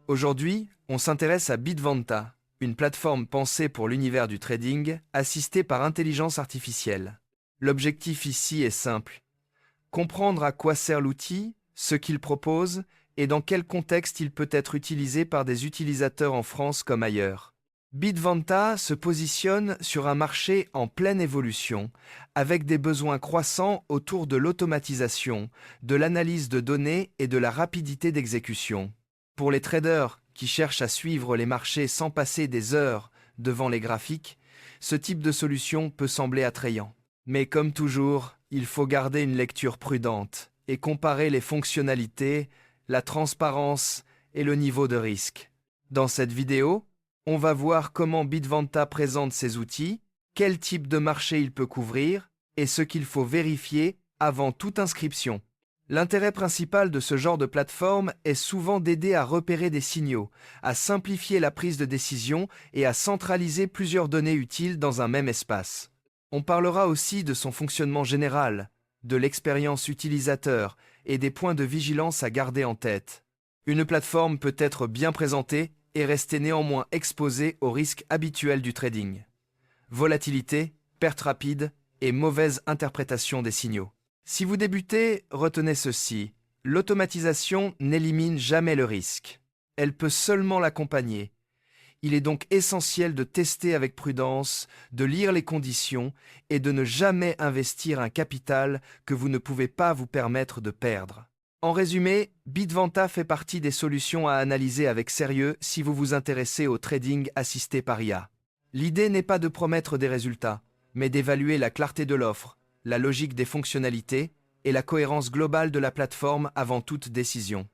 Aujourd'hui, on s'intéresse à Bitvanta, une plateforme pensée pour l'univers du trading, assistée par intelligence artificielle. L'objectif ici est simple: comprendre à quoi sert l'outil, ce qu'il propose et dans quel contexte il peut être utilisé par des utilisateurs en France comme ailleurs. Bitvanta se positionne sur un marché en pleine évolution, avec des besoins croissants autour de l'automatisation, de l'analyse de données et de la rapidité d'exécution. Pour les traders qui cherchent à suivre les marchés sans passer des heures devant les graphiques, ce type de solution peut sembler attrayant. Mais comme toujours, il faut garder une lecture prudente et comparer les fonctionnalités, la transparence et le niveau de risque. Dans cette vidéo, on va voir comment Bitvanta présente ses outils, quel type de marché il peut couvrir et ce qu'il faut vérifier avant toute inscription. L'intérêt principal de ce genre de plateforme est souvent d'aider à repérer des signaux, à simplifier la prise de décision et à centraliser plusieurs données utiles dans un même espace. On parlera aussi de son fonctionnement général, de l'expérience utilisateur et des points de vigilance à garder en tête. Une plateforme peut être bien présentée et rester néanmoins exposée aux risques habituels du trading: volatilité, perte rapide et mauvaise interprétation des signaux. Si vous débutez, retenez ceci: l'automatisation n'élimine jamais le risque. Elle peut seulement l'accompagner. Il est donc essentiel de tester avec prudence, de lire les conditions et de ne jamais investir un capital que vous ne pouvez pas vous permettre de perdre. En résumé, Bitvanta fait partie des solutions à analyser avec sérieux si vous vous intéressez au trading assisté par IA. L'idée n'est pas de promettre des résultats, mais d'évaluer la clarté de l'offre, la logique des fonctionnalités et la cohérence globale de la plateforme avant toute décision.